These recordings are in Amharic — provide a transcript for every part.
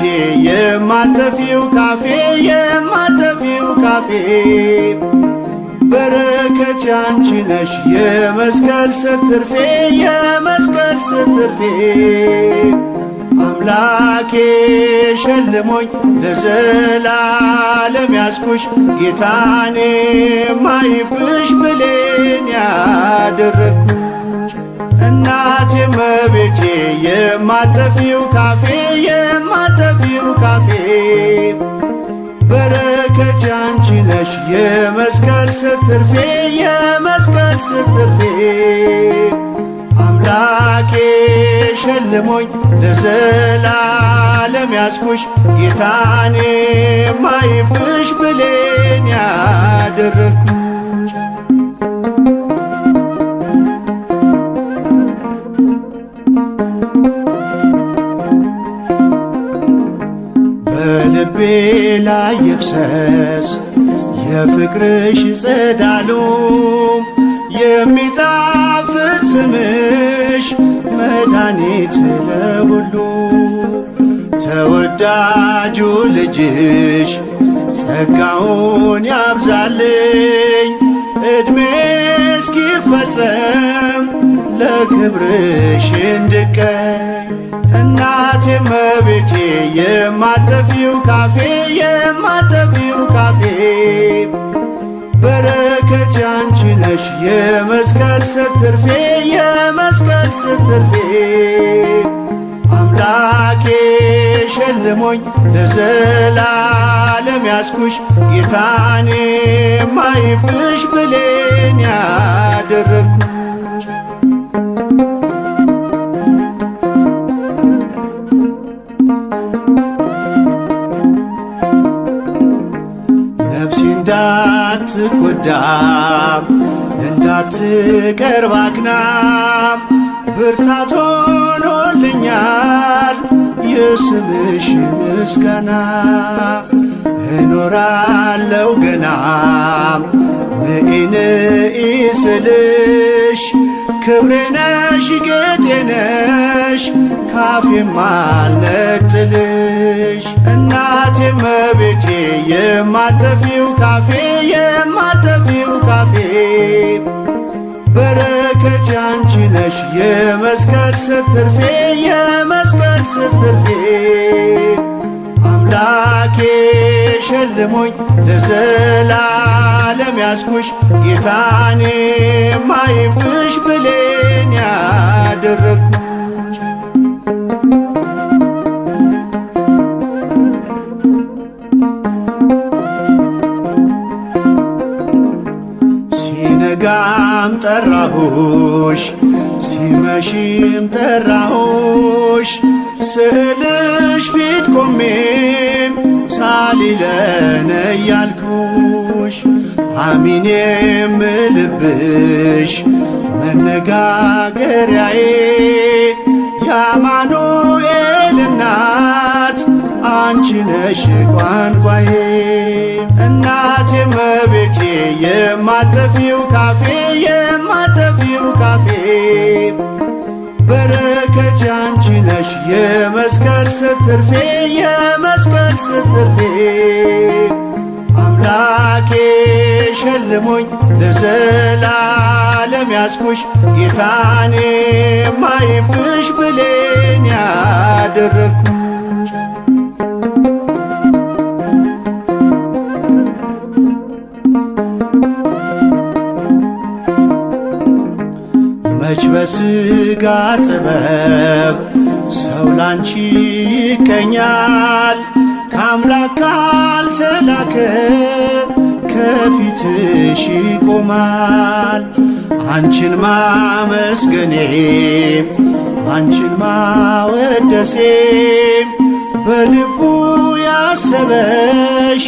እመቤቴ የማጠፊው ካፌ የማጠፊው ካፌ በረከት ያንቺ ነሽ የመስቀል ስር ትርፌ የመስቀል ስር ትርፌ አምላኬ ሸልሞኝ ለዘላለም ያስኩሽ ጌታኔ ማይብሽ ብሌን ያደረግኩሽ እናቴ እመቤቴ የማጠፊው ካፌ የማጠፊው ካፌ በረከት ያንቺ ነሽ የመስቀል ስር ትርፌ የመስቀል ስር ትርፌ አምላኬ ሸልሞኝ ለዘላለም ያስኩሽ ጌታኔ ማይብሽ ብሌን ያደረግኩሽ በልቤ ላይ ይፍሰስ የፍቅርሽ ጸዳሉ የሚጣፍጥ ስምሽ መድኃኒት ለሁሉ ተወዳጁ ልጅሽ ጸጋውን ያብዛልኝ ዕድሜ እስኪፈጸም ለክብርሽ እንድቀኝ እናቴ እመቤቴ የማጠፊው ካፌ የማጠፊው ካፌ በረከት ያንቺ ነሽ የመስቀል ስር ትርፌ የመስቀል ስር ትርፌ አምላኬ ሸልሞኝ ለዘላለም ያስኩሽ ጌታኔ ማይብሽ ብሌን ያደረግኩሽ ነፍሴ እንዳትጎዳም እንዳትቀርብ አክናም ብርታት ሆኖልኛል የስምሽ ምስጋና እኖራለሁ ገናም ንኢ ንኢ ስልሽ ክብሬ ነሽ ጌጤ ነሽ ካፌም አልነጥልሽ እናቴ እመቤቴ የማጠፊው ካፌ የማጠፊው ካፌ በረከት ያንቺ ነሽ የመስቀል ስር ትርፌ የመስቀል ስር ትርፌ አምላኬ ሸልሞኝ ለዘላለም ያስኩሽ ጌታኔ ማይብሽ ብሌን ያደረግኩሽ ሲነጋም ጠራሁሽ ሲመሽም ጠራሁሽ ስዕልሽ ፊት ቆሜም ሳሊለነ እያልኩሽ አሚን የምልብሽ መነጋገሪያዬ የአማኑኤል እናት አንቺ ነሽ ቋንቋዬ እናቴ እመቤቴ የማጠፊው ካፌ የማጠፊው ካፌ በረከት ያንቺ ነሽ የመስቀል ስር ትርፌ የመስቀል ስር ትርፌ አምላኬ ሸልሞኝ ለዘላለም ያስኩሽ ጌታኔ ማይብሽ ብሌን ያደረግኩሽ መች በሥጋ ጥበብ ሰው ላንቺ ይቀኛል ከአምላክ ካልተላከ ከፊትሽ ይቆማል አንቺን ማመስገኔም አንቺን ማወደሴም በልቡ ያሰበሽ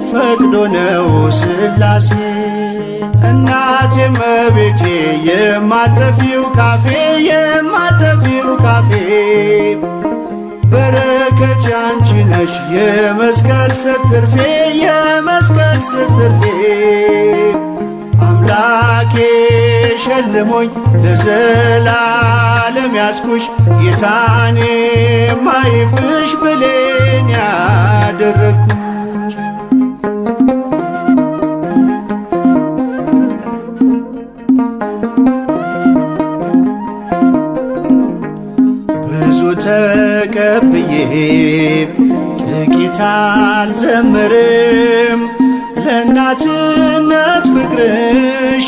ፈቅዶ ነው ሥላሴ እናቴ እመቤቴ የማጠፊው ካፌ የማጠፊው ካፌ በረከት ያንቺ ነሽ የመስቀል ስር ትርፌ የመስቀል ስር ትርፌ አምላኬ ሸልሞኝ ለዘላለም ያስኩሽ ጌታኔ ማይብሽ ብሌን ያደረግኩሽ። ብዙ ተቀብዬ ጥቂት አልዘምርም ለእናትነት ፍቅርሽ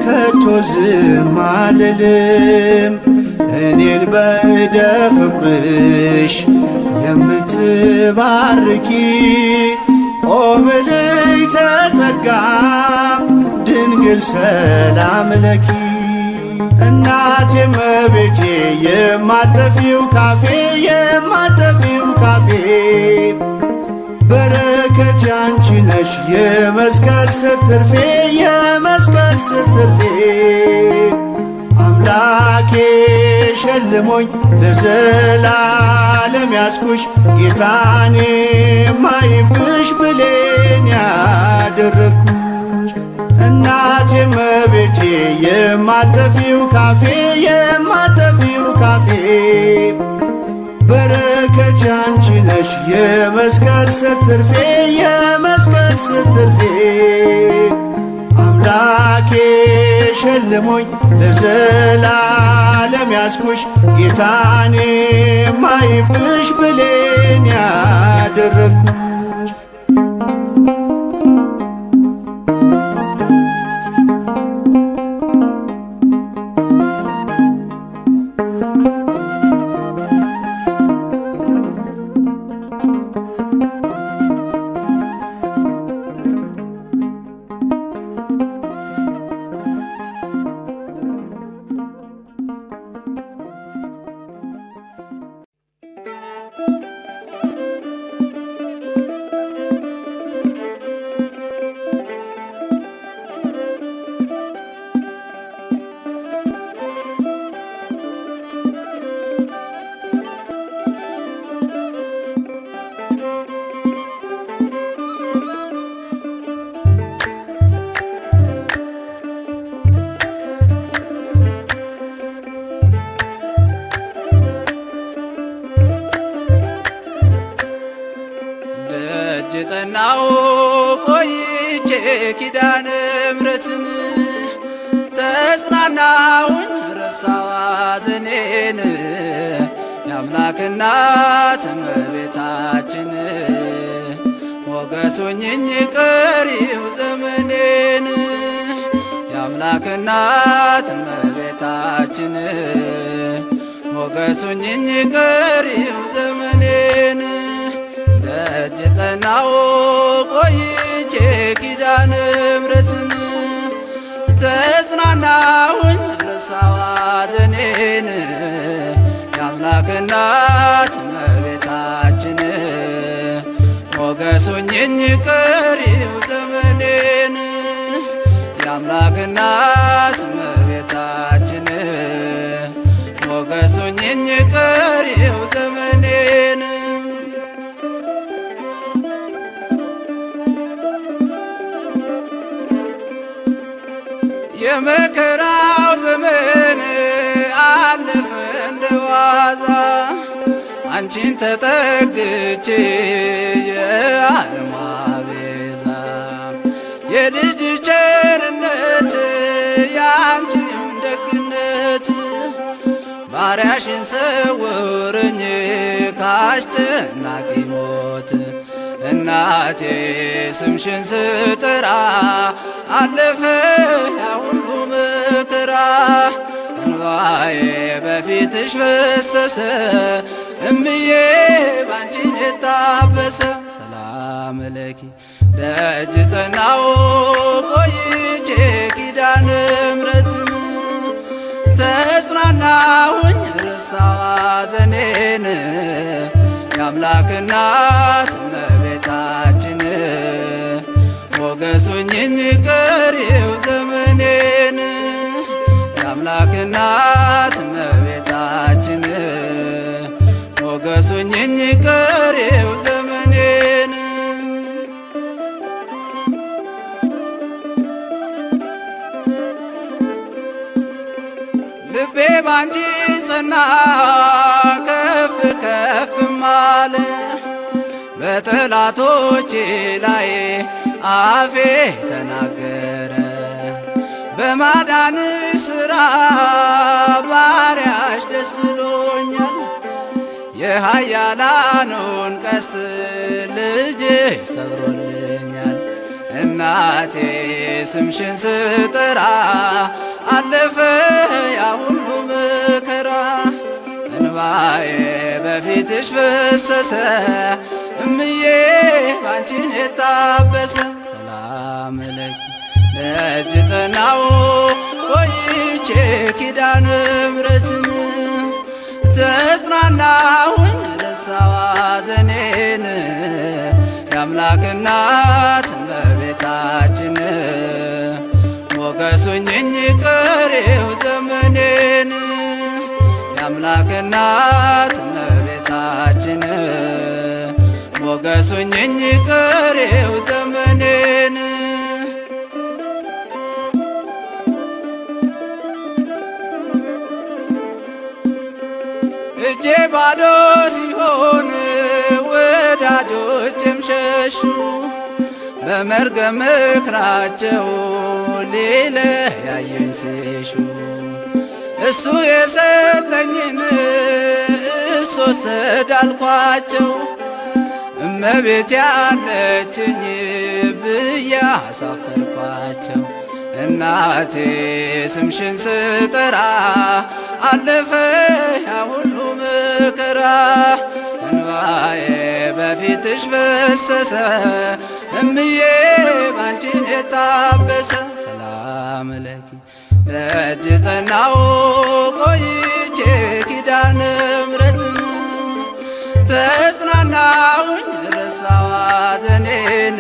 ከቶ ዝም አልልም። እኔን በእደ ፍቅርሽ የምትባርኪ ኦ ምልዕተ ጸጋ ድንግል ሰላም ለኪ። እናቴ እመቤቴ የማጠፊው ካፌ የማጠፊው ካፌ በረከት ያንቺ ነሽ የመስቀል ስር ትርፌ የመስቀል ስር ትርፌ። አምላኬ ሸልሞኝ ለዘላለም ያስኩሽ ጌታኔ ማይብሽ ብሌን ያደረግኩሽ። እናቴ እመቤቴ የማጠፊው ካፌ የማጠፊው ካፌ በረከት ያንቺ ነሽ የመስቀል ስር ትርፌ የመስቀል ስር ትርፌ። አምላኬ ሸልሞኝ ለዘላለም ያስኩሽ ጌታኔ ማይብሽ ብሌን ያደረግኩሽ። ጠናው ቆይቼ ኪዳነ ምሕረትን ተጽናናሁኝ ረሳዋ ሐዘኔን የአምላክ እናት እመቤታችን ሞገስ ሆኜኝ ቀሪው ዘመኔን የአምላክ እናት እመቤታችን ሞገስ ሆኜኝ ቀሪው ዘመኔን ደጅ ጠናው ቆይቼ ኪዳነ ምሕረትን ተጽናናሁኝ ረሳዋ ሐዘኔን የአምላክ እናት እመቤታችን ሞገስ ሆኜኝ ቀሪው ዘመኔን የአምላክ እናት እመቤታችን ሞገስ ሆኜኝ ቀሪው ዘመኔን የመከራው ዘመን አለፈ እንደዋዛ አንቺን ተጠግቼ የዓለም ቤዛ የልጅ ቸርነት የአንቺም ደግነት ባሪያሽን ሰውርኝ ካስጨናቂ ሞት እናቴ ስምሽን ስጠራ አለፈ ያ ሁሉ መከራ እንባዬ በፊትሽ ፈሰሰ እምዬ ባንቺን የታበሰ ሰላም ለኪ ደጅ ጠናው ቆይቼ ኪዳነ ምሕረትን ተጽናናሁኝ ረሳዋ ሐዘኔን የአምላክ እናት እመቤታችን ሞገስ ሆኜኝ ቀሪው ዘመኔን የአምላክ እናት እመቤታችን ሞገስ ሆኜኝ ቀሪው ዘመኔን ባንቺ ጸና ከፍ ከፍም አለ። በጠላቶቼ ላይ አፌ ተናገረ። በማዳን ሥራ ባሪያሽ ደስ ብሎኛል። የኃያላኑን ቀስት ልጅ ሰብሮልኛል። እናቴ ስምሽን ስጠራ አለፈ ያ ሁሉ መከራ። እንባዬ በፊትሽ ፈሰሰ እምዬ ባንቺን የታበሰ። ሰላም ለኪ ደጅ ጠናው ቆይቼ ኪዳነ ምሕረትን ተጽናናሁኝ ረሳሁ ሐዘኔን። የአምላክ እናት እመቤታችን ሞገስ ሁኚኝ ቀሪው ዘመኔን። የአምላክ እናት እመቤታችን ሞገስ ሁኚኝ ቀሪው ዘመኔን። እጄ ባዶ ሲሆን ወዳጆችም ሸሹ። በመርገም ምክራቸው ሊለያዩኝ ሲሹ እሱ የሰጠኝን እሱ ወሰደ አልኳቸው። እመቤት ያለችኝ ብዬ አሳፈርኳቸው። እናቴ ስምሽን ስጠራ አለፈ ያ ሁሉ መከራ። እንባዬ በፊትሽ ፈሰሰ እምዬ ባንቺን የታበሰ። ሰላም ለኪ ደጅ ጠናው ቆይቼ ኪዳነ ምሕረትን ተጽናናሁኝ ረሳሁ ሐዘኔን።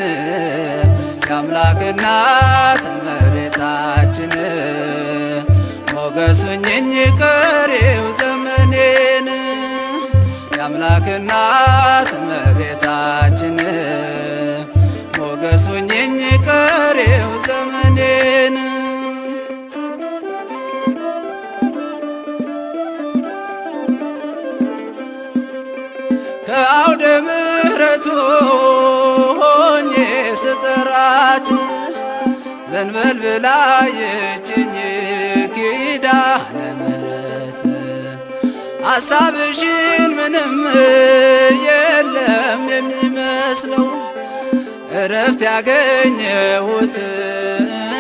የአምላክ እናት እመቤታችን ሞገስ ሁኚኝ ቀሪው ዘመኔን። የአምላክ እናት እመቤታችን ሞገስ ሁኚኝ ቀሪው ዘመኔን። ከአውደ ምሕረቱ ሆኜ ስጠራት ዘንበል ብላ አየችኝ ኪዳነ ምሕረት። ሐሳብሽን ምንም የለም የሚመስለው እረፍት ያገኘሁት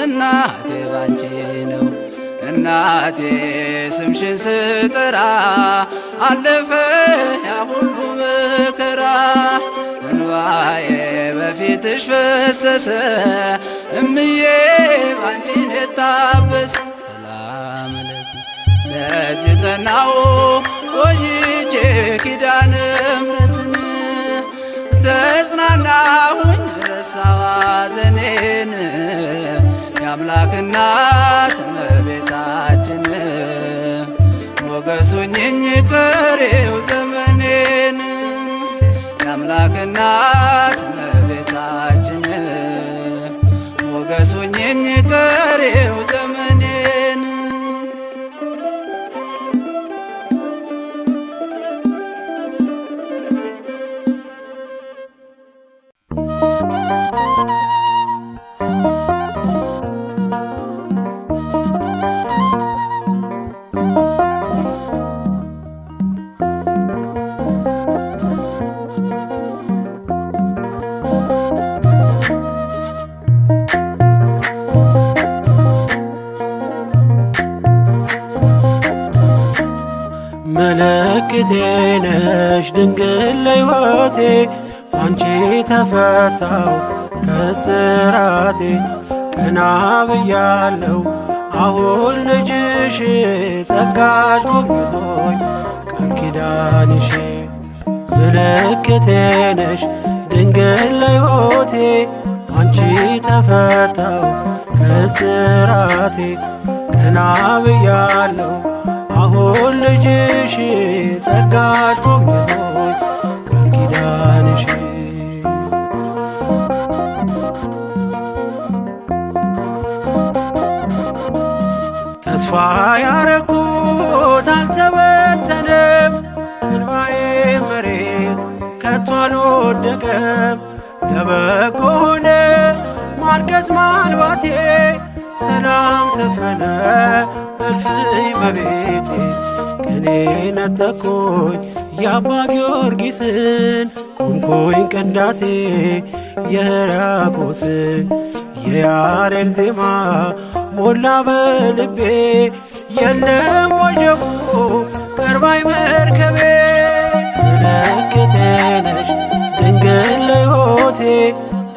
እናቴ ባንቺ ነው። እናቴ ስምሽን ስጠራ አለፈ ያ ሁሉ መከራ። እንባዬ በፊትሽ ፈሰሰ እምዬ ባንቺን የታበሰ። ሰላም ለኪ ደጅ ጠናው ቆይቼ ኪዳነ ምሕረትን ተጽናናሁኝ ረሳሁ ሐዘኔን። የአምላክ እናት እመቤታችን ሞገስ ሁኚኝ ቀሪው ዘመኔን። የአምላክ እናት እመቤታችን ሞገስ ሁኚኝ ቀሪው ዘመኔን። ምልክቴ ነሽ ድንግል ለሕይወቴ አንቺ ተፈታው ከስራቴ። ቀና ብያለው አሁን ልጅሽ ጸጋሽ ጎብኝቶኝ ቃል ኪዳንሽ። ምልክቴ ነሽ ድንግል ለሕይወቴ አንቺ ተፈታው ከስራቴ። ቀና ብያለው አሁን ልጅሽ ጸጋሽ ጎብኝቶኝ ቃል ኪዳንሽ። ተስፋ ያረኩት አልወደቀም ለበጎ ሆነ ማልቀስ ማልባቴ ሰላም ሰፈነ እልፍኝ በቤቴ ቅኔ ነጠቅኩኝ የአባ ጊዮርጊስን ቆምኩኝ ቅዳሴ የሕርያቆስን የያሬድ ዜማ ሞላ በልቤ የለም ወጀቡ ቀርባይ መርከቤ ምልክቴ ነሽ ድንግል ለሕይወቴ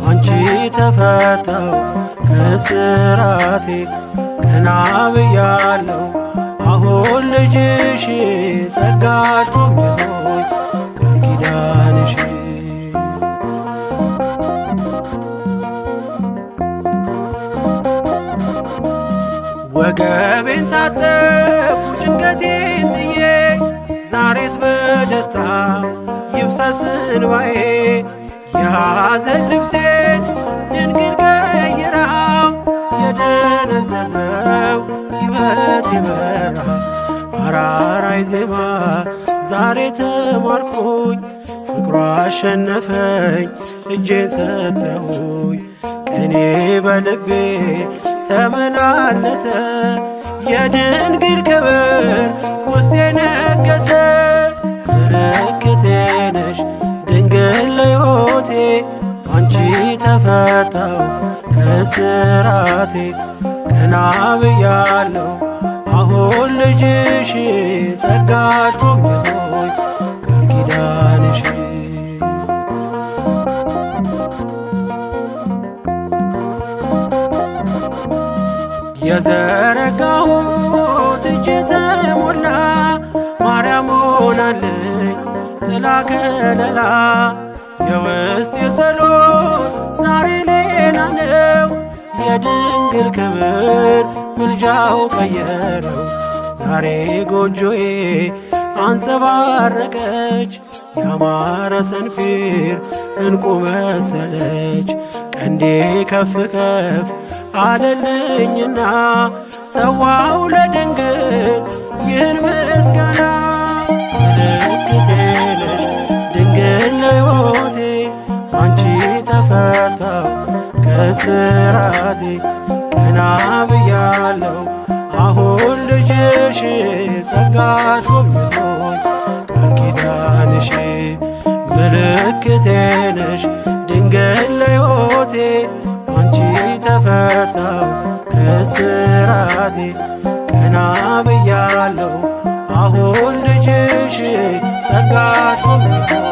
አንቺ ተፈታው ከስራቴ ቀና ብያለሁ አሁን ልጅሽ ጸጋሽ ጎብኝቶኝ ቃል ኪዳንሽ ወገቤን ታጠቅኩ ጭንቀቴን ጥዬ ዛሬስ በደስታ ይብሰስ እንባዬ የሐዘን ልብሴን ድንግል ቀይራው የደነዘዘው ሕይወት ይበራ አራራይ ዜማ ዛሬ ተማርኩኝ ፍቅሯ አሸነፈኝ እጄን ሰጠሁኝ ቅኔ በልቤ ተመላለሰ የድንግል ክብር ውስጤ ነገሰ ምልክቴ ነሽ ድንግል ለሕይወቴ አንቺ ተፈታው ከስራቴ ቀና ብያለሁ አሁን ልጅሽ ጸጋሽ ጎብኝቶኝ ቃል ኪዳንሽ የዘረጋሁት እጄ ተሞላ ማርያም ሆናለኝ ጥላ ከለላ የውስጥ የጸሎት ዛሬ ሌላ ነው የድንግል ክብር ምልጃው ቀየረው ዛሬ ጎጆዬ አንጸባረቀች ያማረ ሰንፔር እንቁ መሰለች ቀንዴ ከፍ ከፍ አለልኝና ሰዋው ለድንግል ይህን ምስጋና ምልክቴ ነሽ ድንግል ለሕይወቴ አንቺ ተፈታው ከስራቴ ቀና ብያለሁ አሁን ልጅሽ ጸጋሽ ጎብኝቶኝ ቃል ኪዳንሽ ምልክቴ ነሽ ድንግል ለሕይወቴ አንቺ ተፈታው ከስራቴ ቀና ብያለሁ አሁን ልጅሽ ጸጋሽ ጎብኝቶኝ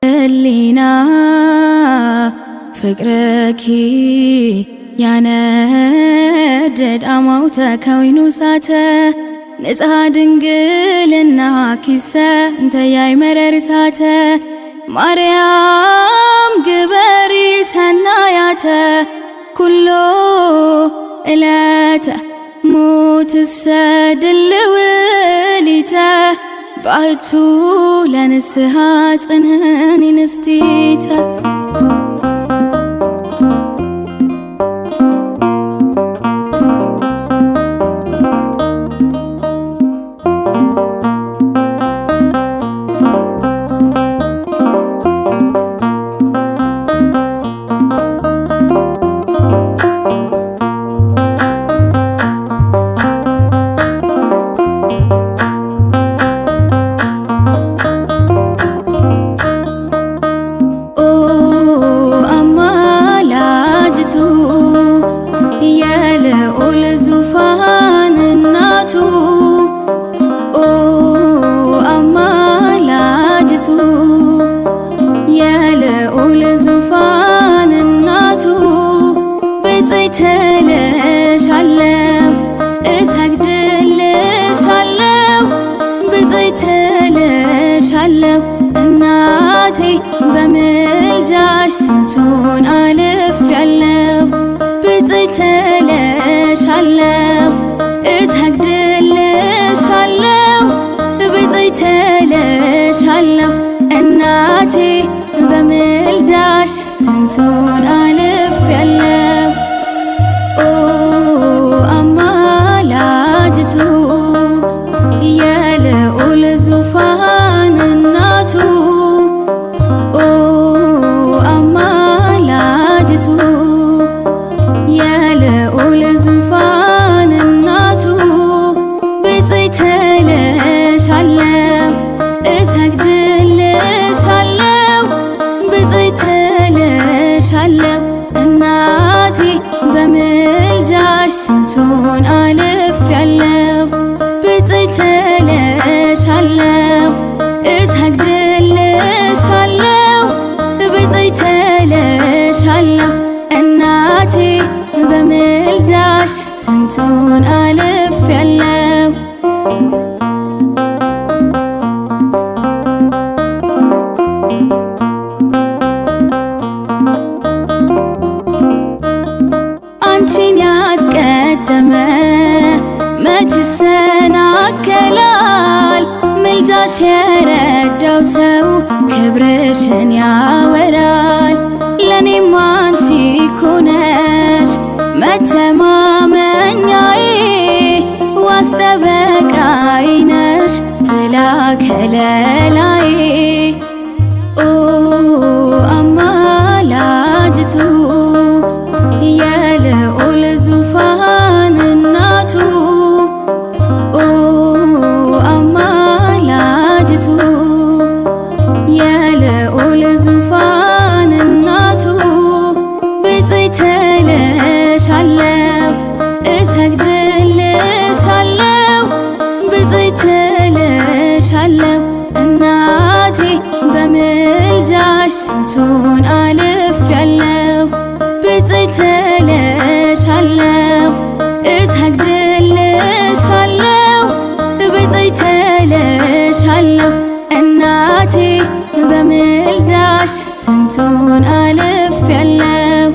ህሊና ፍቅርኪ ያነደድ አማውተ ከዊኑ ሳተ ንጽሐ ድንግልና ኪሰ እንተያይ መረር ሳተ ማርያም ግበሪ ሰናያተ ኩሎ እለተ ሞትሰ ድልውሊተ ባሕቱ ለንስሐ ጽንህን ንስቲተ እልልሻለሁ እሰግድልሻለሁ ብፅዕት እልልሻለሁ እናቴ በምልጃሽ ስንቱ ስንቱን አልፌያለሁ ብፅዕት እልሻለሁ እሰግድልሻለሁ ብፅዕት እልሻለሁ እናቴ በምልጃሽ ስንቱን አልፌያለሁ ኦ አማላጅቱ የልዑል ዙፋን እናቱ ኦ አማላጅቱ የልዑል ዙፋን እናቱ ብፅዕት እልሻለሁ እሰግድልሻለሁ ብፅዕት እልሻለሁ እናቴ በምልጃሽ ስንቱን አልፌያለሁ ብፅዕት እልሻለሁ እሰግድልሻለሁ ብፅዕት እልሻለሁ እናቴ በምልጃሽ ስንቱን አልፌያለሁ አንቺን ያስቀደመ መች ይሰናከላል ምልጃሽ የረዳው ሰው ክብርሽን ያወራል ለኔም አንቺ እኮ ነሽ መተማመኛዬ ዋስ ጠበቃዬ ነሽ ጥላ ከለላዬ ኦ አማላጅቱ የልዑል ዙፋን እናቱ ኦ አማላጅቱ የልዑል ዙፋን እናቱ ብፅዕት እልሻለሁ እሰግድልሻለሁ ብፅዕት እልሻለሁ እናቴ በምልጃሽ ስንቱን አልፌያለሁ ብፅዕት እልሻለሁ እሰግድልሻለሁ ብፅዕት እልሻለሁ እናቴ በምልጃሽ ስንቱን አልፌያለሁ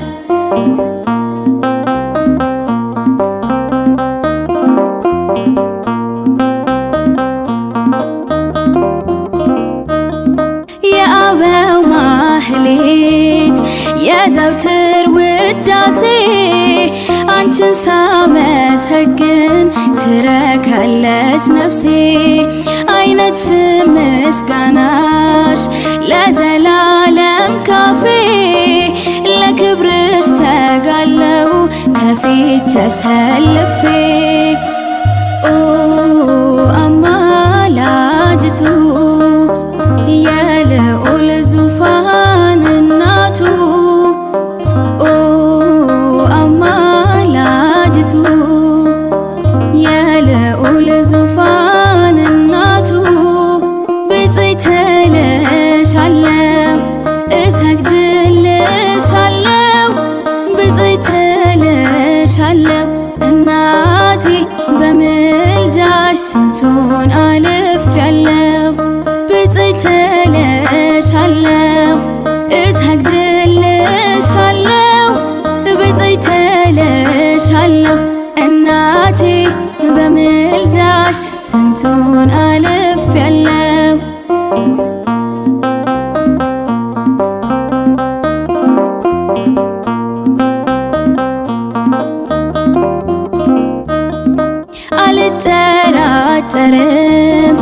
የአበው ማህሌት የዘውትር ውዳሴ አንቺን ሳመሰግን ትረካለች ነፍሴ አይነጥፍም ምስጋናሽ ለዘላለም ካፌ ለክብርሽ ተጋለው ከፊት ተሰልፌ ኦ አማላጅቱ የልዑል ዙፋን እናቱ ኦ አማላጅቱ የልዑል ዙፋን እናቱ ብፅዕት እልሻለሁ እሰግድልሻለሁ ብፅዕት እልሻለሁ እናቴ በምልጃሽ ስንቱን አልፌያለሁ ብፅዕት እልሻለሁ እሰግድልሻለሁ ብፅዕት እልሻለሁ እናቴ በምልጃሽ ስንቱን አልፌያለሁ አልጠራጠርም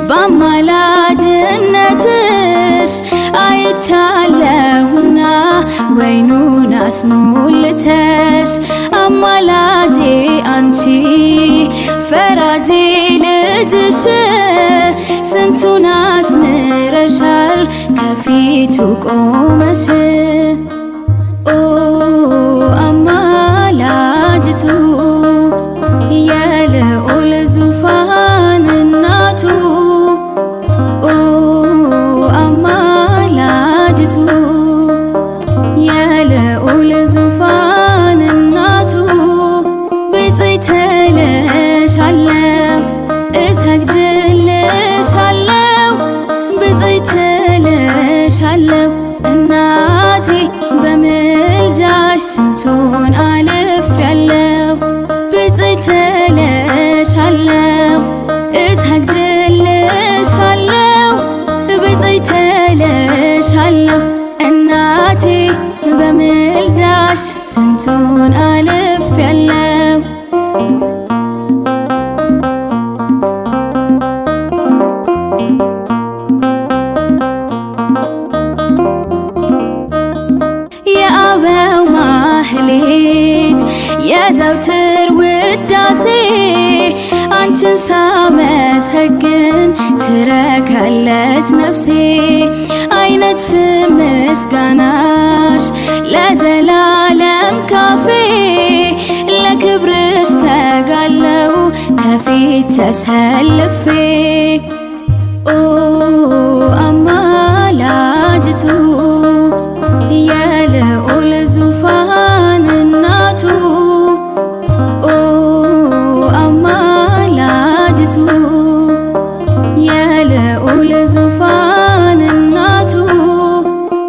በአማላጅነትሽ አይቻለሁና ወይኑን አስሞልተሽ አማላጄ አንቺ ፈራጄ ልጅሽ ስንቱን አስምረሻል ከፊቱ ቆመሽ ኦ አማላጅቱ የልዑል ዙፋን እናቱ ኦ አማላጅቱ የልዑል ዙፋን እናቱ ብፅዕት እልሻለሁ እሰግድልሻለሁ ብፅዕት እልሻለሁ እናቴ የአበው ማህሌት የዘውትር ውዳሴ አንቺን ሳመሰግን ትረካለች ነፍሴ። አይነጥፍም ምስጋናሽ ለዘላለም ካፌ ለክብርሽ ተጋለው ከፊት ተሰልፌ ኦ አማላጅቱ የልዑል ዙፋን እናቱ ኦ አማላጅቱ የልዑል ዙፋን እናቱ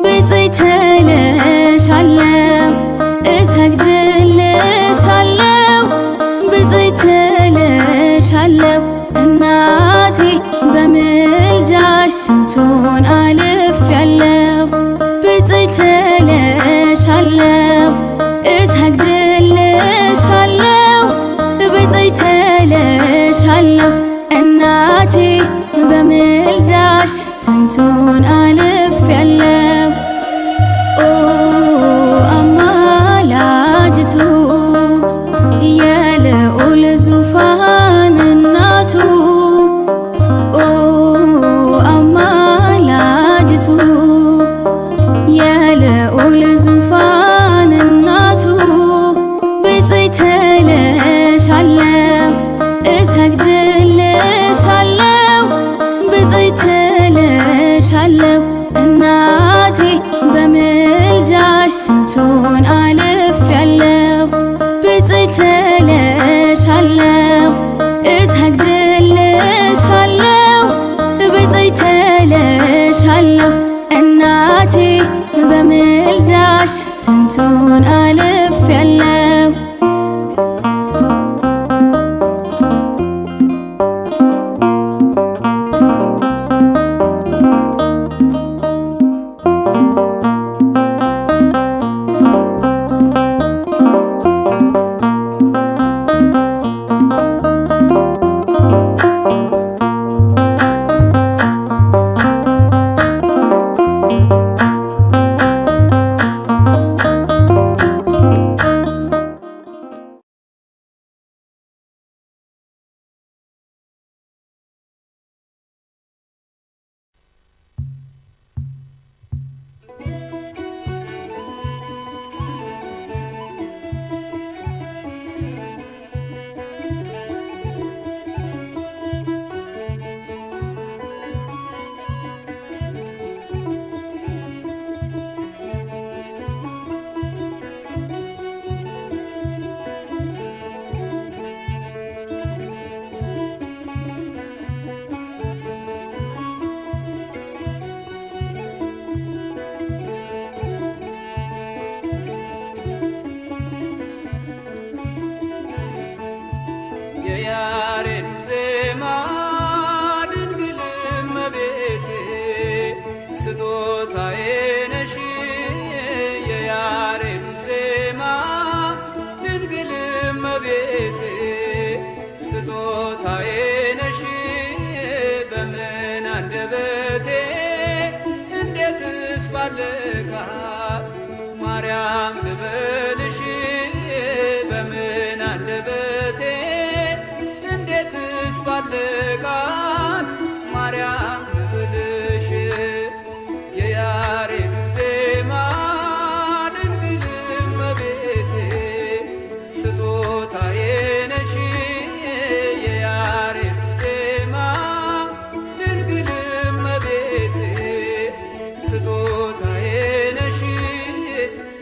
ብፅዕት እልሻለሁ እሰግድልሻለሁ ብፅዕት እልሻለሁ እናቴ በምልጃሽ ስንቱን አልፌያለሁ ብፅዕት እልሻለሁ እሰግድልሻለሁ ብፅዕት እልሻለሁ እናቴ በምልጃሽ ስንቱን አልፌያለሁ ኦ አማላጅቱ የልዑል ዙፋን እናቱ ኦ አማላጅቱ የልዑል ዙፋን እናቱ ብፅዕት እልሻለሁ እሰግድልሻለሁ ብፅዕት እልሻለሁ እናቴ በምልጃሽ ስንቱን አልፌያለሁ ብፅዕት እልሻለሁ እሰግድልሻለሁ ብፅዕት እልሻለሁ እናቴ በምልጃሽ ስንቱን አልፌያለሁ የያሬድ ዜማ ድንግል እመቤቴ ስጦታዬ ነሽ የያሬድ ዜማ ድንግል እመቤቴ ስጦታዬ ነሽ በምን አንደበቴ እንዴትስ ባልቃል ማርያም ልበልሽ በምን አንደበቴ እንዴትስ ባልቃል ማርያም ልበልሽ የያሬድ ዜማ ድንግል እመቤቴ ስጦታዬ ነሽ የያሬድ ዜማ ድንግል እመቤቴ ስጦታዬ ነሽ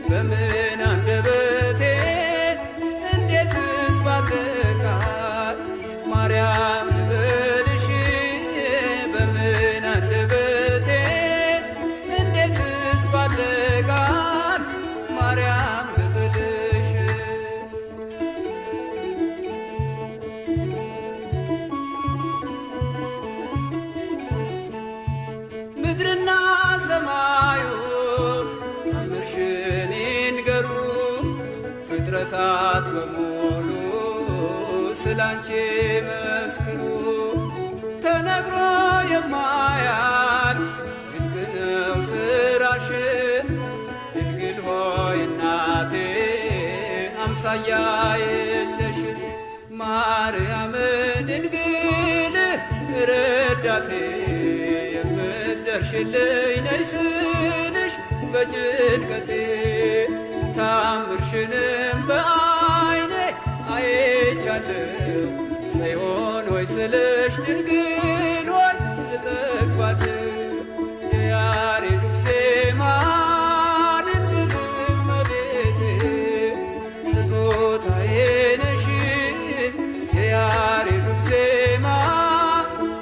በምን አንደበቴ እንዴትስ ባልቃል ማርያም ልበልሽ በምን አንደበቴ እንዴትስ ባልቃል ማርያም ልበልሽ ምድርና ሰማዩ ታምርሽን ይንገሩ ፍጥረታት በሙሉ ስላንቺ መስክሩ ተነግሮ የማያል ድንቅ ነው ስራሽን ድንግል ሆይ እናቴ አምሳያ የለሽን ማርያም ድንግል ረዳቴ የምትደርሽልኝ ነይ ስልሽ በጭንቀቴ ታምርሽንም በዓይኔ አይቻለሁ ጽዮን ሆይ ስልሽ ድንግል ሆይ እጠግባለሁ የያሬዱ ዜማ ድንግል እመቤቴ ስጦታዬ ነሽ የያሬዱ ዜማ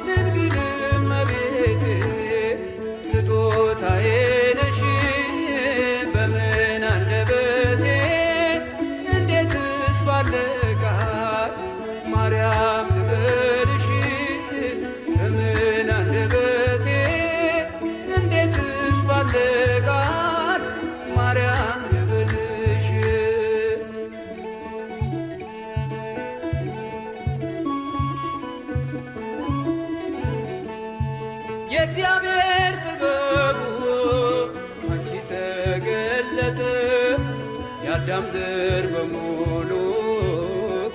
ድንግል እመቤቴ ስጦታዬ ነሽ በምን አንደበቴ እንዴትስ ባለ ቃል ማርያም ልበልሽ በምን አንደበቴ እንዴትስ ባለ ቃል ማርያም ልበልሽ የእግዚአብሔር ጥበቡ አንቺ ተገለጠ የአዳም ዘር በሙሉ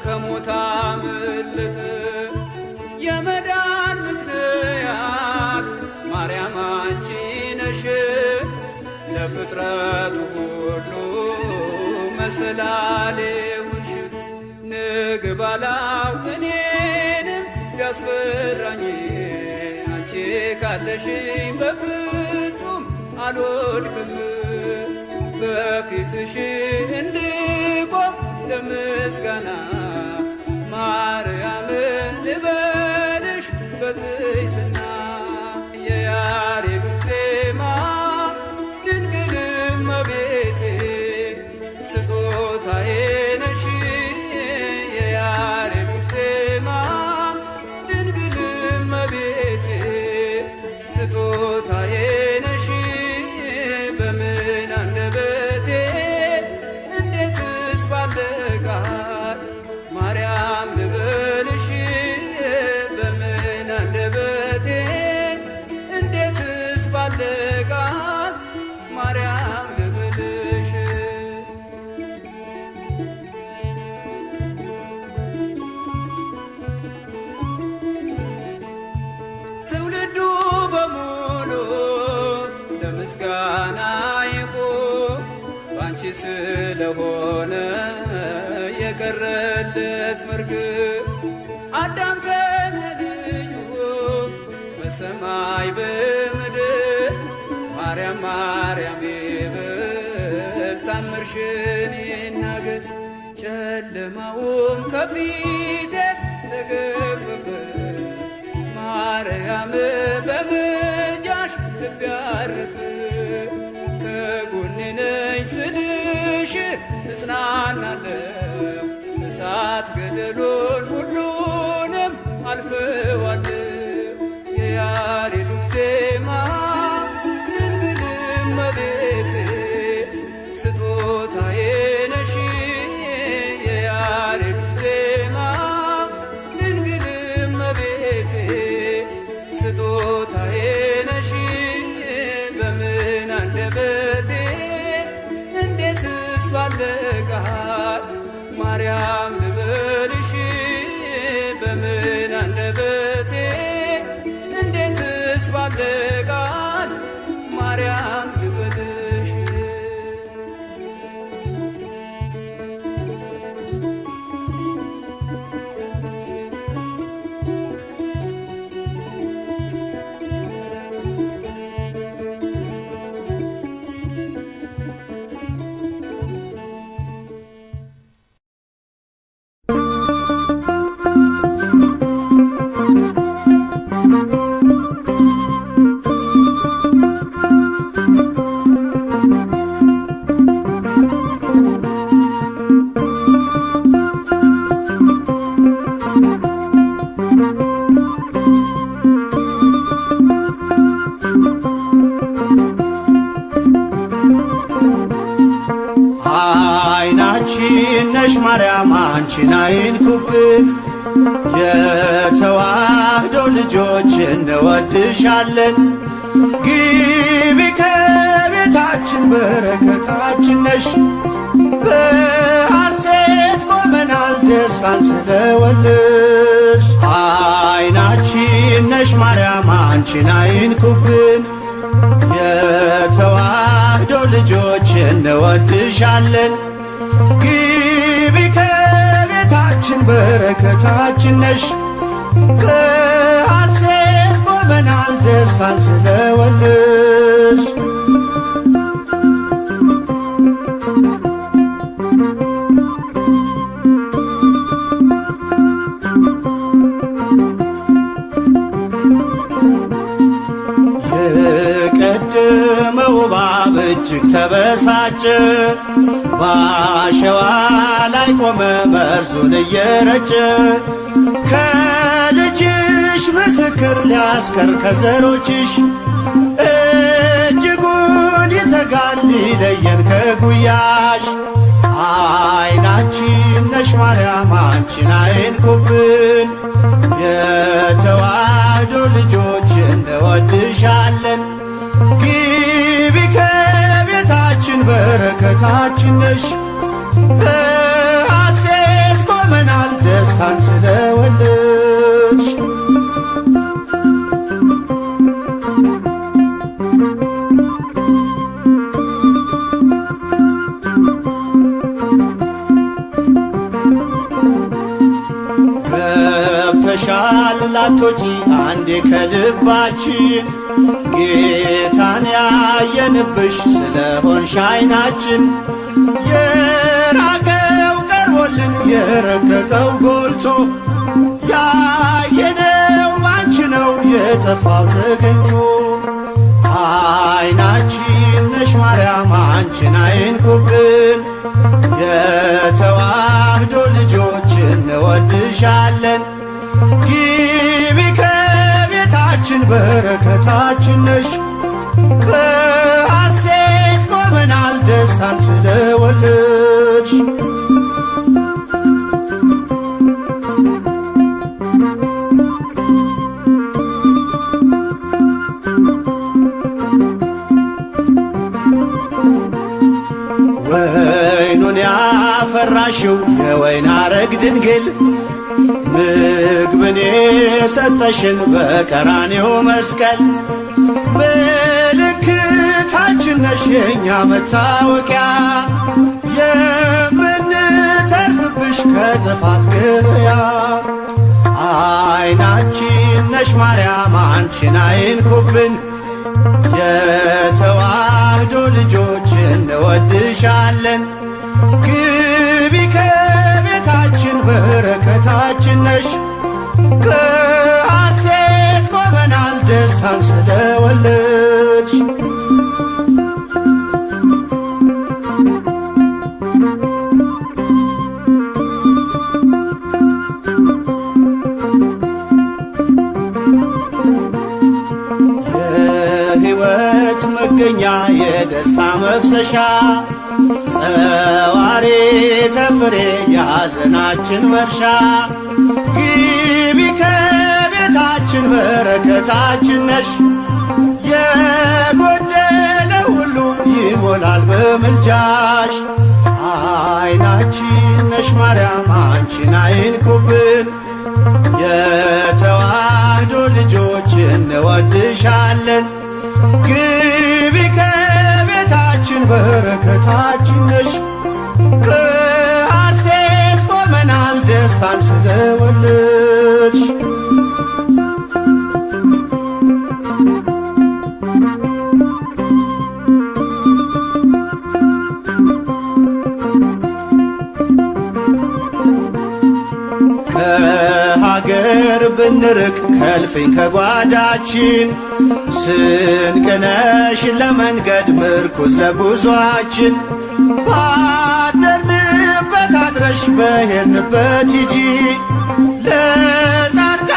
ከሞት አመለጠ የመዳን ምክንያት ማርያም አንቺ ነሽ ለፍጥረቱ ሁሉ መሰላሌ ሆንሽ ንግብ አላውቅ እኔንም ቢያስፈራኝ አንቺ ካለሽኝ በፍጹም አልወድቅም በፊትሽ እንድቆም ለምስጋና ማርያም ልበልሽ በትሕትና የያሬዱ ዜማ ድንግል እመቤቴ ስጦታዬ ነሽ የያሬዱ ዜማ ድንግል እመቤቴ ስጦታዬ ነሽ በምን አንደበቴ እንዴትስ ባለ ቃል ማርያም ልበልሽ በምን አንደበቴ እንዴትስ ባለ ቃል ማርያም ልበልሽ ትውልዱ በሙሉ ለምስጋና ይቁም ባንቺ ስለሆነ የቀረለት መርግብ አዳም ከነልዩ በሰማይ በምድር ማርያም ማርያም ይበል ታምርሽን ይናገር ጨለማውም ከፊቴ ተገፈፈ ማርያም በምልጃሽ ልቤ አረፈ ከጎኔ ነሽ ስልሽ እጽናናለሁ እሳት ገደሉን ሁሉንም አልፈዋለሁ የያሬዱ ዜማ ድንግል እመቤቴ ስጦታዬ ነሽ የያሬዱ ዜማ ድንግል እመቤቴ ስጦታዬ ነሽ በምን አንደበቴ እንዴትስ ባለ ቃል ማርያም ልበልሽ በምን አንደበቴ እንዴትስ ባለ ቃል ማርያም ልበልሽ ማርያም አንቺን አይንኩብን። የተዋህዶ ልጆች እንወድሻለን። ግቢ ከቤታችን በረከታችን ነሽ። በሐሴት ቆመናል ደስታን ስለወለድሽ። አይናችን ነሽ ማርያም አንቺን አይንኩብን። የተዋህዶ ልጆች እንወድሻለን። ግቢ ከቤታችን በረከታችን ነሽ። በሐሴት ቆመናል ደስታን ስለወለድሽ። የቀደመው እባብ እጅግ ተበሳጨ፣ በአሸዋ ላይ ቆመ መርዙን እየረጨ። ከልጅሽ ምስክር ሊያስቀር ከዘሮችሽ፣ እጅጉን ይተጋል ሊለየን ከጉያሽ። አይናችን ነሽ ማርያም አንቺን አይንኩብን። የተዋህዶ ልጆች እንወድሻለን። ግቢ ከቤታችን በረከታችን ነሽ። በሐሴት ቆመናል ደስታን ስለወለድሽ። ገብተሻል ላቶጪ አንዴ ከልባችን፣ ጌታን ያየንብሽ ስለሆንሽ አይናችን። የራቀው ቀርቦልን የረቀቀው ጎልቶ፣ ያየነው ባንቺ ነው የጠፋው ተገኝቶ። አይናችን ነሽ ማርያም አንቺን አይንኩብን። የተዋህዶ ልጆች እንወድሻለን። ግቢ ከቤታችን በረከታችን ነሽ። በሐሴት ቆመናል ደስታን ስለወለድሽ። ወይኑን ያፈራሽው የወይን አረግ ድንግል፣ ምግብን የሰጠሽን በቀራኔው መስቀል። ምልክታችን ነሽ የእኛ መታወቂያ፣ የምንተርፍብሽ ከጥፋት ገበያ። አይናችን ነሽ ማርያም አንቺን አይንኩብን። የተዋህዶ ልጆች እንወድሻለን። ግቢ ከቤታችን በረከታችን ነሽ። በሐሴት ቆመናል ደስታን ስለወለድሽ። የሕይወት መገኛ የደስታ መፍሰሻ፣ ጸዋሬ ተፍሬ የሐዘናችን መርሻ። ግቢ ከቤታችን በረከታችን ነሽ። የጎደለ ሁሉ ይሞላል በምልጃሽ። አይናችን ነሽ ማርያም አንቺን አይንኩብን። የተዋህዶ ልጆች እንወድሻለን። ግቢ ከቤታችን በረከታችን ነሽ። በሐሴት ቆመናል ደስታን ስለወለድሽ። ከሀገር ብንርቅ ከልፍኝ ከጓዳችን፣ ስንቅነሽ ለመንገድ ምርኩዝ ለጉዟችን። ባደርንበት አድረሽ በሄድንበት ሂጂ፣ ለጻድቃን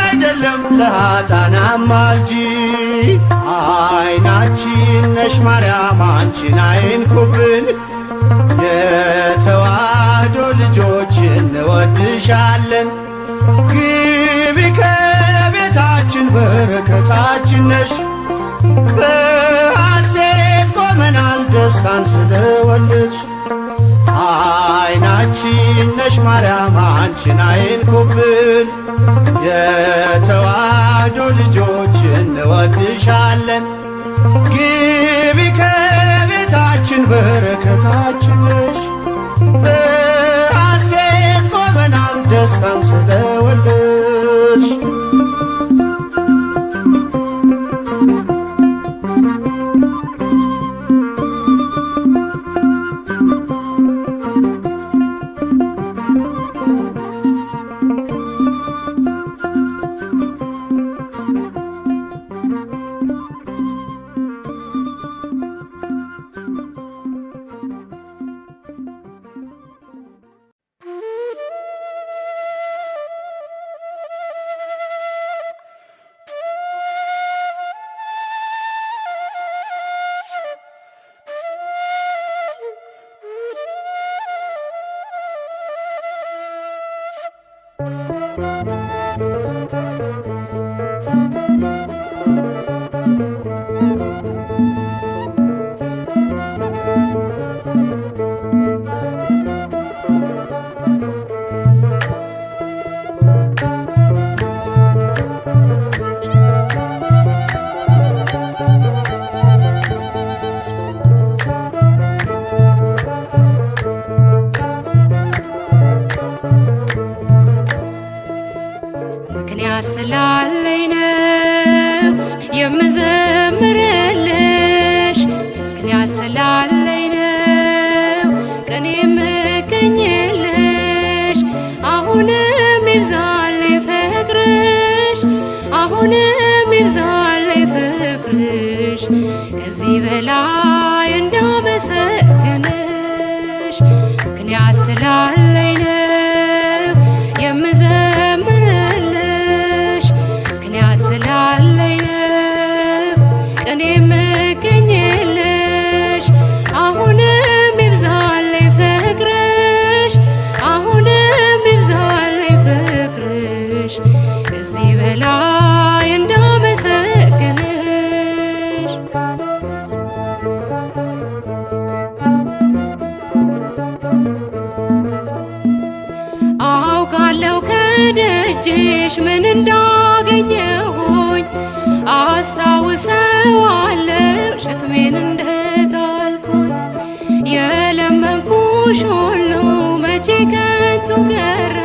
አይደለም ለኃጥአን አማልጂ። አይናችን ነሽ ማርያም አንቺን አይንኩብን። የተዋህዶ ልጆች እንወድሻለን። ግቢ ከቤታችን በረከታችን ነሽ። በሐሴት ቆመናል ደስታን ስለወለድሽ። አይናችን ነሽ ማርያም አንቺን አይንኩብን። የተዋህዶ ልጆች እንወድሻለን። ግቢ ከቤታችን በረከታችን ነሽ። በሐሴት ቆመናል ደስታን ስለወለድሽ። ምክንያት ስላለኝ ነው የምዘምርልሽ፣ ምክንያት ስላለኝ ነው ቀን የምገኝልሽ። አሁንም ይብዛልኝ ፍቅርሽ፣ አሁንም ይብዛልኝ ፍቅርሽ፣ ከዚህ በላይ እንዳመሰግንሽ። ምክንያት ስላለኝ ነው የምዘምርልሽ፣ ምክንያት ስላለኝ ነው ቀን የምገኝልሽ። አሁንም ይብዛልኝ ፍቅርሽ፣ አሁንም ይብዛልኝ ፍቅርሽ፣ ከዚህ በላይ እንዳመሰግንሽ። አውቃለሁ ከደጅሽ ምን እንዳገኘሁኝ፣ አስታውሰዋለሁ ሸክሜን እንደጣልኩኝ። የለመንኩሽ ሁሉ መቼ ከንቱ ቀረ፣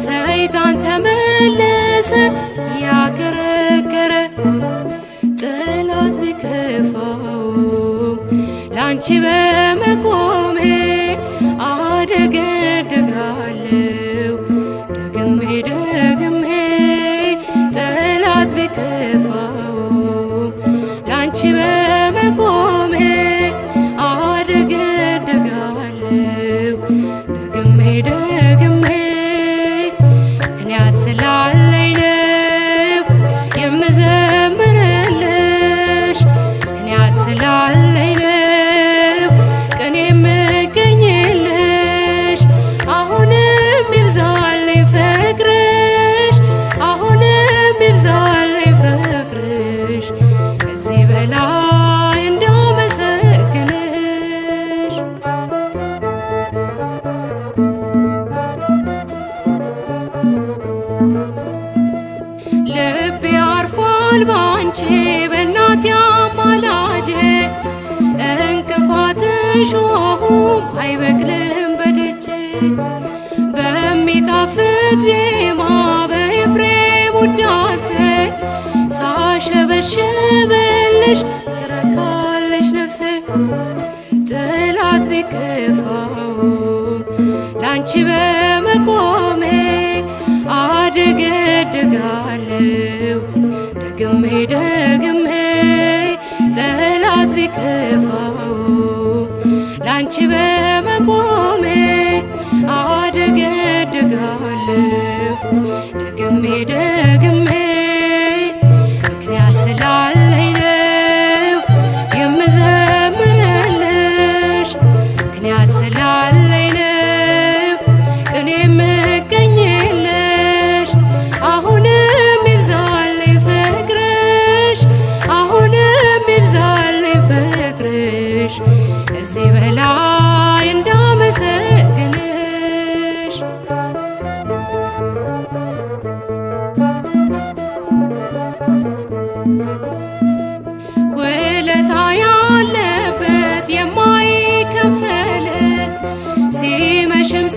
ሰይጣን ተመለሰ ያከረከረ። ጠላት ቢከፋውም ላንቺ በመቆሜ አደገድጋለሁ ደግሜ ደግሜ። ጠላት ቢከፋውም ላንቺ በመቆሜ አደገድጋለሁ ደግሜ ደግሜ። ምክንያት ስላለኝ ነው የምዘምርልሽ፣ ምክንያት ስላለኝ ነው ቀን የምገኝልሽ። አሁንም ይብዛልኝ ፍቅርሽ፣ አሁንም ይብዛልኝ ፍቅርሽ፣ ከዚህ በላይ እንዳመሰግንሽ። ልቤ አርፏል ባንቺ በእናቴ አማላጄ፣ እንቅፋትሽ ሆም አይበቅልም በደጄ። በሚጣፍጥ ዜማ በኤፍሬም ውዳሴ ሳሸበሽብልሽ ትረካለሽ ነፍሴ። ጠላት ቢከፋውም ላንቺ በመቆሜ አደገድጋለሁ ደግሜ ደግሜ። ጠላት ቢከፋውም ላንቺ በመቆሜ አደገድጋለሁ ደግሜ ደግሜ። ምክንያት ስላለኝ ነው የምዘምርልሽ፣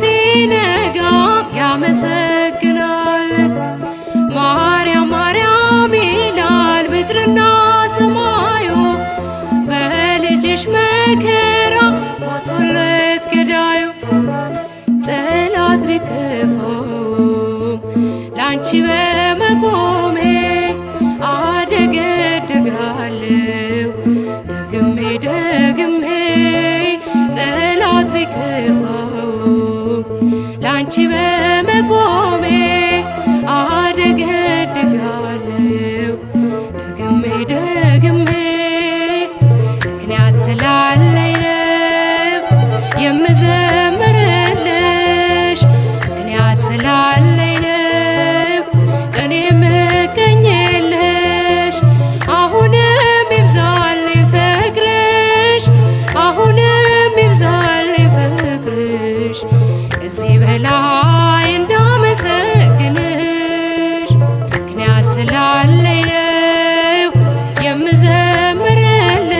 ሲነጋም ያመሰግናል። ማርያም ማርያም ይላል ምድርና ሰማዩ በልጅሽ መከራ ሞቶለት ገዳዩ። ጠላት ቢከፋውም ላንቺ በመቆሜ አደገድጋለሁ ደግሜ ደግሜ። ጠላት ቢከፋውም ላንቺ በመቆሜ አደገድጋለሁ ደግሜ ደግሜ። ምክንያት ስላለኝ ነው የምዘምርልሽ፣ ምክንያት ስላለኝ ነው እኔ የምገኝልሽ። አሁንም ይብዛልኝ ፍቅርሽ፣ አሁንም ይብዛልኝ ፍቅርሽ ከዚህ በላይ እንዳመሰግንሽ። ምክንያት ስላለኝ ነው የምዘምርልሽ፣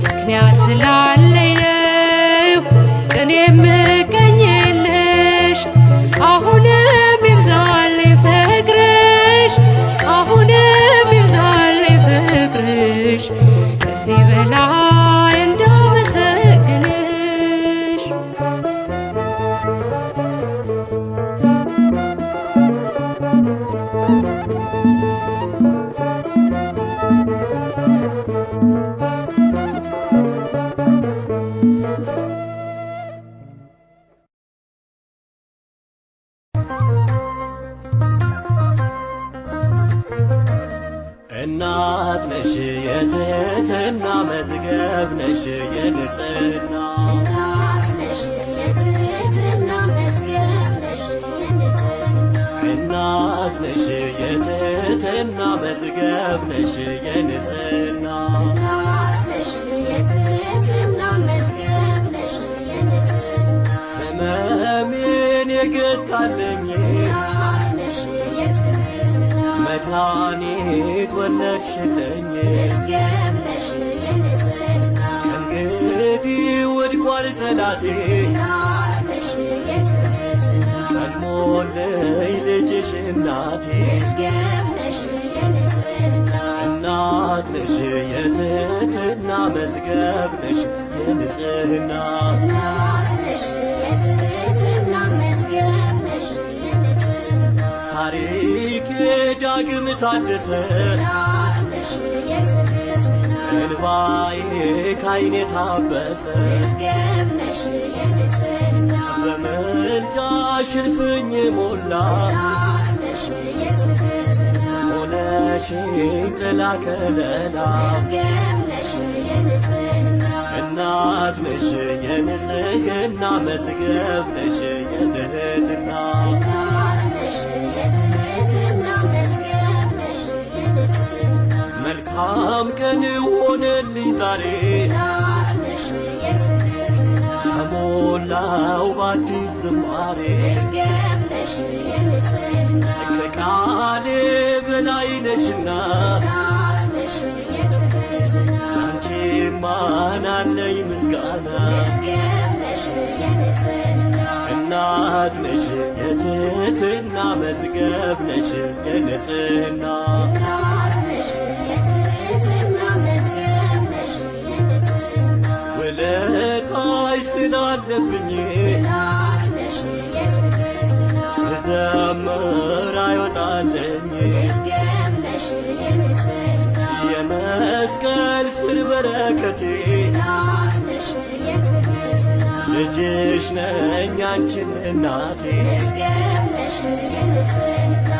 ምክንያት ስላለኝ ነው እኔ የምገኝልሽ። አሁንም ይብዛልኝ ፍቅርሽ፣ አሁንም ይብዛልኝ ፍቅርሽ ከዚህ በላይ እንዳመሰግንሽ። እናት ነሽ የትህትና መዝገብ ነሽ የንጽህና እናት ነሽ የትህትና መዝገብ ነሽ የንጽህና እናት ነሽ የትህትና መዝገብ ነሽ የንጽህና እናት ነሽ የትህትና መዝገብ ነሽ የንጽህና ሕመሜን የገታልኝ እናት ነሽ የትህትና መድኃኒት ወለድሽልኝ መዝገብ ነሽ የንጽህና ከእንግዲህ ወድቋል ጠላቴ እናት ነሽ የትህትና ቀድሞልኝ ልጅሽ እናቴ መዝገብ ነሽ የንጽህና እናት ነሽ የትህትና መዝገብ ነሽ የንጽህና እናት ነሽ የትህትና መዝገብ ነሽ የንጽህና ታሪኬ ዳግም ታደሰ እናት ነሽ የትህትና እንባዬ ካይኔ ታበሰ መዝገብ ነሽ የንጽህና በምልጃሽ እልፍኝ ሞላ እናት ነሽ የትህትና ሆነሽኝ ጥላ ከለላ መዝገብ ነሽ የንጽህና እናት ነሽ የንጽህና መዝገብ ነሽ የትህትና እናት ነሽ የትህትና መዝገብ ነሽ የንጽህና መልካም ቀን ሆነልኝ ዛሬ እናት ነሽ የትህትና ተሞላው በአዲስ ዝማሬ መዝገብ ነሽ የንጽህና ከቃሌ በላይ ነሽና እናት ነሽ የትህትና አንቺ ማናለኝ ምስጋና መዝገብ ነሽ የንጽህና እናት ነሽ የትህትና መዝገብ ነሽ የንጽህና እናት ነሽ የትህትና መዝገብ ነሽ የንጽህና ውለታሽ ስላለብኝ እናት ነሽ የትህትና ዘምር አይወጣለኝ መዝገብ ነሽ የንጽህና የመስቀል ስር በረከቴ እናት ነሽ የትህትና ልጅሽ ነኝ አንቺን እናቴ መዝገብ ነሽ የንጽህና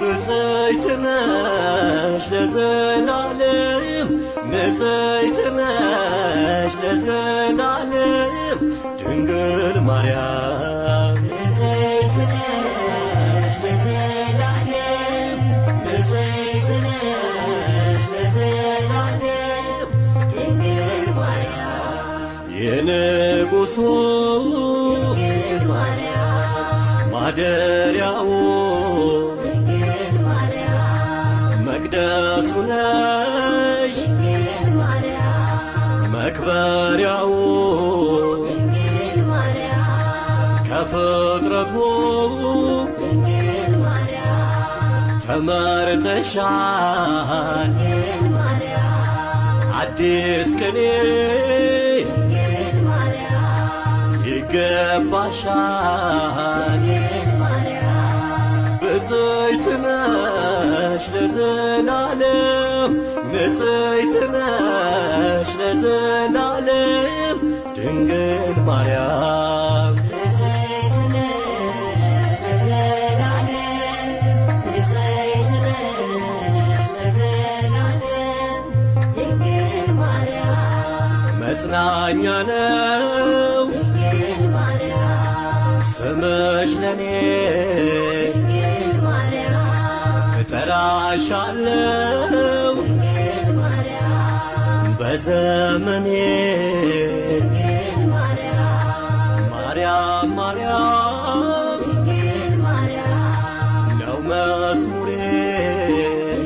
ብፅዕት ነሽ ለዘላለም ንጽሕት ነሽ ለዘላለም ድንግል ማርያም ንጽሕት ነሽ ለዘላለም ንጽሕት ነሽ ለዘላለም ድንግል ማርያም የንጉሡ ድንግል ማርያም ማደሪያው ድንግል ማርያም መቅደሱ ነሽ ድንግል ማርያም መክበሪያው ድንግል ማርያም ከፍጥረቱ ድንግል ማርያም ተመርተሻል ድንግል ማርያም አዲስ ቅኔ ድንግል ማርያም ይገባሻል ድንግል ማርያም ብፅዕት ነሽ ለዘላለም ንጽሕት ነሽ ለዘላለም ድንግል ማርያም ንጽሕት ነሽ ለዘላለም ንጽሕት ነሽ ለዘላለም ድንግል ማርያም መጽናኛ ነው ድንግል ማርያም ስምሽ ለኔ ድንግል ማርያም እጠራሻለሁ ድንግል ማርያም በዘመኔ ድንግል ማርያም ማርያም ማርያም ድንግል ማርያም ነው መዝሙሬ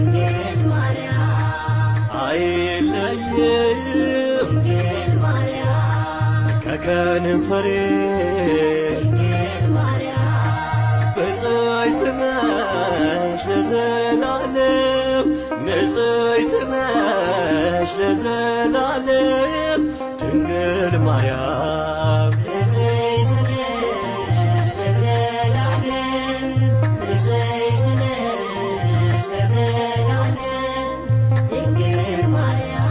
ድንግል ማርያም አይለይም ድንግል ማርያም ከከንፈሬ ድንግል ማርያም ብፅዕት ነሽ ለዘላለም ንጽሕት ነሽ ለዘላለም ድንግል ማርያም ንጽሕት ነሽ ለዘላለም ንጽሕት ነሽ ለዘላለም ድንግል ማርያም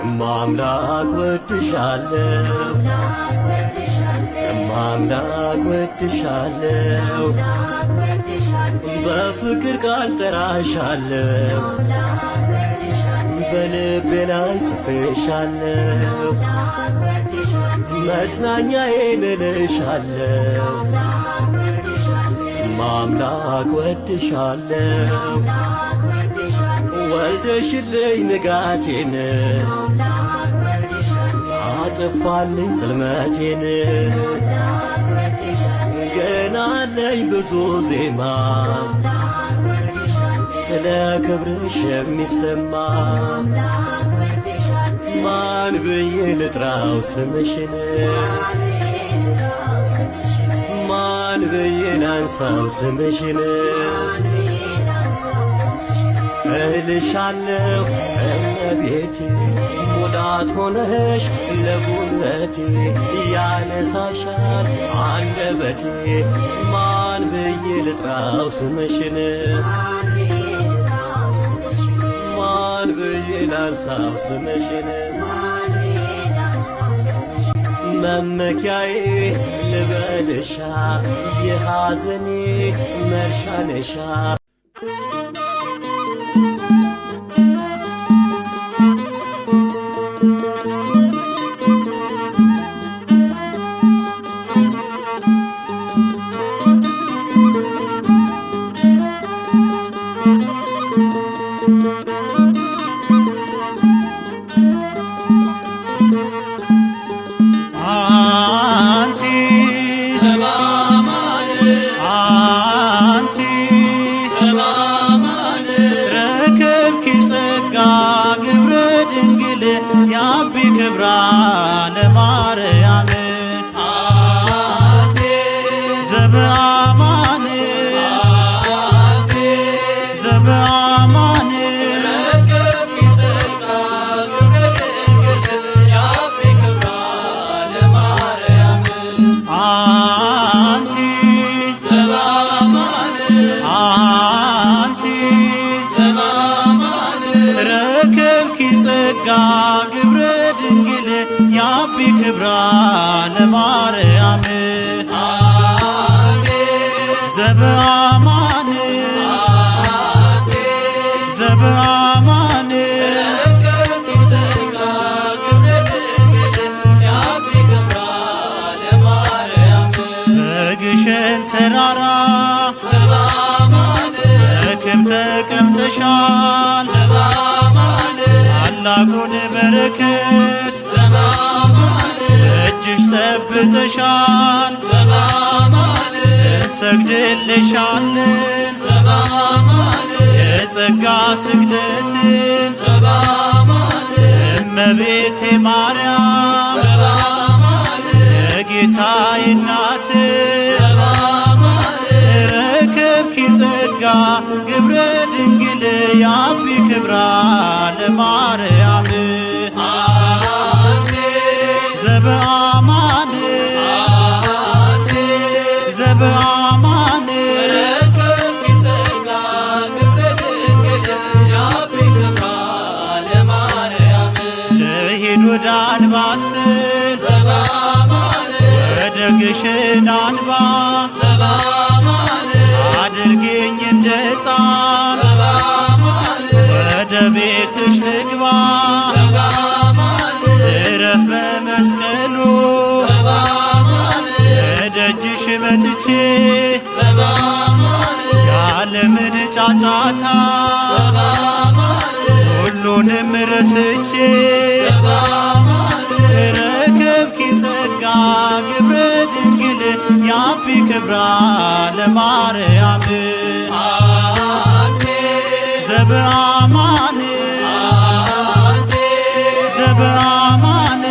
እማምላክ ወድሻለሁ አምላክ ወድሻለሁ እማምላክ ወድሻለሁ አምላክ ወድሻለሁ በፍቅር ቃል ጠራሻለሁ አምላክ ወድሻለሁ በልቤ ላይ ጽፌሻለሁ አምላክ ወድሻለሁ መጽናኛዬ እልሻለሁ አምላክ ወድሻለሁ ማምላክ ወድሻለሁ አምላክ ወድሻለሁ ወልደሽልኝ ንጋቴን አምላክ ወድሻለሁ አጥፋልኝ ጽልመቴን አምላክ ወድሻለሁ ገና አለኝ ብዙ ዜማ አምላክ ወድሻለሁ ስለ ክብርሽ የሚሰማ አምላክ ወድሻለሁ ማን ብዬ ልጥራው ስምሽን አንቤልራው ስምሽን ማን ብዬ ላንሳው ስምሽን አንቤላንሳው ስምሽን እልሻለሁ እመቤቴ ሙላት ሆነሽ ለጉልበቴ ያነሳሻል አንደበቴ ማን ብዬ ልጥራው ስምሽን አንቤልራው ስምሽን ማን ብዬ ላንሳው ስምሽን አንቤላንሳው ስምሽን መመኪያዬ ልበልሻ የሐዘኔ መርሻነሻ አንቲ አንቲ ረከብኪ ጸጋ ግብረ ድንግል ያቢ ክብራ ለማርያም ዘበአማን ዘበአማን አንቲ አንቲ ረከብኪ ጸጋ ግብረ ድንግል ያቢ ክብራ ለማርያም ዘበአማን ዘበአማን በግሸን ተራራ በክብ ተቀምጠሻል ታላቁን በረከት እጅሽ ጠብተሻል እንሰግድልሻለን የጸጋ ስግደትን እመቤቴ ማርያም የጌታዬ እናት ግብረ ድንግል ያቢ ክብራ ለማርያም ዘበአማን ዘበአማን ልሂድ ወደ አንባስል ወደ ግሽን አንባ አድርጌኝ እንደ ሕፃን ወደ ቤትሽ ልግባ እረፍ በመስቀሉ እደጅሽ መጥቼ ያለምን ጫጫታ ሁሉንም ረስቼ ረከብኪ ጸጋ ግብረ ድንግል ያቢ ክብራ ለማርያም ዘበአማን ዘበአማን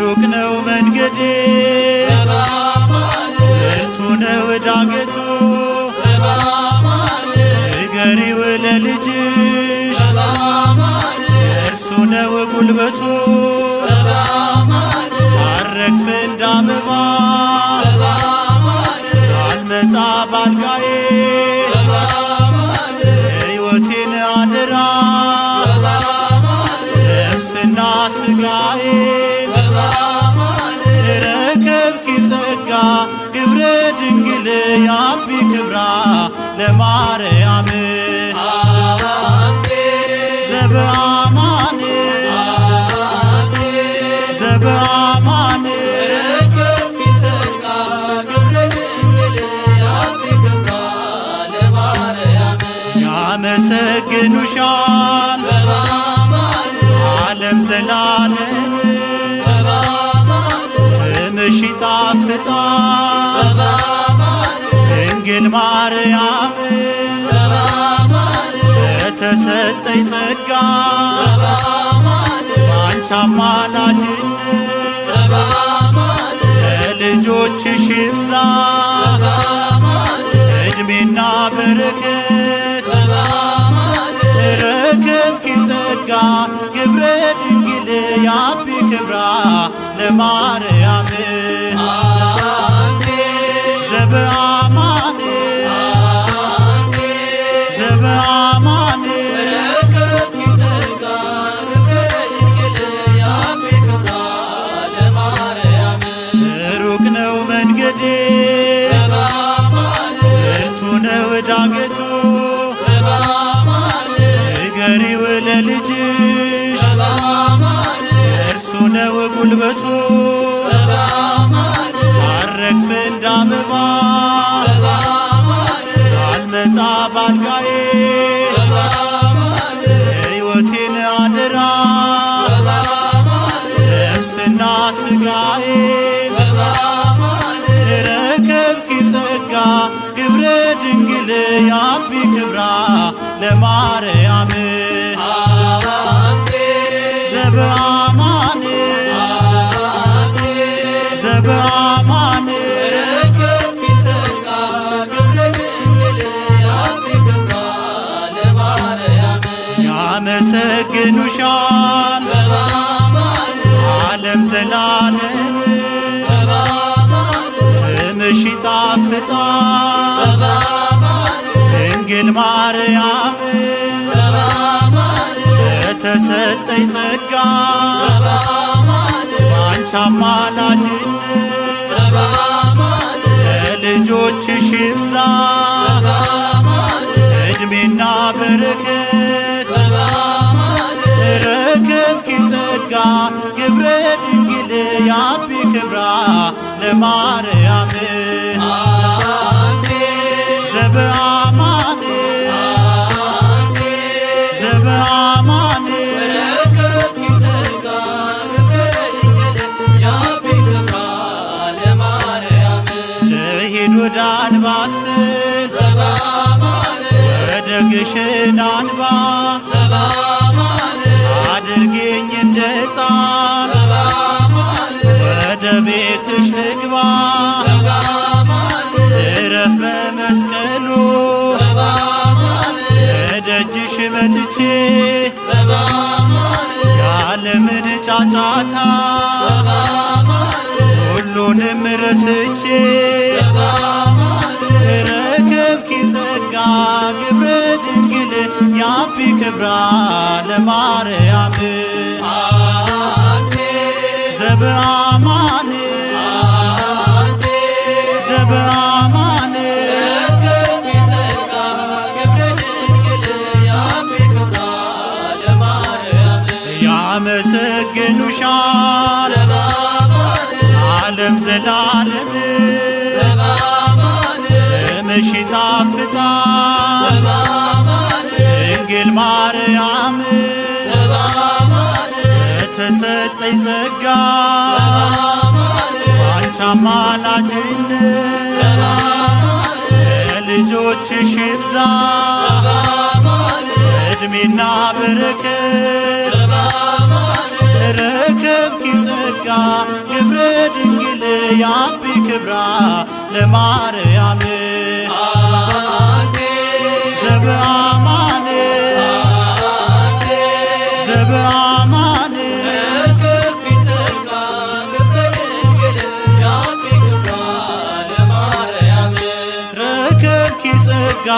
ሩቅ ነው መንገዴ ብርቱ ነው ዳገቱ ንገሪው ለልጅሽ እርሱ ነው ጉልበቱ ሳረግፍ እንዳበባ ሳልመጣ ባልጋዬ ሕይወቴን አደራ ነፍስና ሥጋዬ ረከብኪ ጸጋ ግብረ ድንግል ያቢ ክብራ ለማርያም ዘበአማን ዘበአማን ያመሰግኑሻል ዓለም ዘላለም ስምሽ ይጣፍጣል ድንግል ማርያም በተሰጠኝ ጸጋ ባንቺ አማላጅነት ለልጆችሽ ይብዛ ዕድሜና በረከት ረከብኪ ጸጋ ግብረ ድንግል ያቢ ክብራ ለማርያም ዘበአማን ዘበአማን ሩቅ ነው መንገዴ ብርቱ ነው ዳገቱ ንገሪው ለልጅሽ እርሱ ነው ጉልበቱ ሳረግፍ እንዳበባ ሳልመጣ ባልጋዬ ሕይወቴን አደራ ነፍስና ሥጋዬ ረከብኪ ጸጋ ግብረ ድንግል ያቢ ክብራ ለማርያም ዘበአማን ዘበአማን ያመሰግኑሻል ዓለም ዘላለም ስምሽ ይጣፍጣል ድንግል ማርያም በተሰጠኝ ጸጋ ባንቺ አማላጅነት ለልጆችሽ ይብዛ ዕድሜና በረከት ረከብኪ ጸጋ ግብረ ድንግል ያቢ ክብራ ለማርያም ዘበአማን ዘበአማን ልሂድ ወደ አንባስል ወደ ግሽን አንባ አድርጌኝ እንደ ሕፃን የዓለምን ጫጫታ ሁሉንም ረስቼ ረከብኪ ጸጋ ግብረ ድንግል ያቢ ክብራ ለማርያም ዘበአማን ዘበአማን ያመሰግኑሻል ዓለም ዘላለም ስምሽ ይጣፍጣል ድንግል ማርያም የተሰጠኝ ጸጋ አንቺ አማላጅነት ለልጆችሽ ይብዛ ዕድሜና በረከት ረከብኪ ጸጋ ግብረ ድንግል ያቢ ክብራ ለማርያም ዘበአማን ዘበአማን ረከብኪ ጸጋ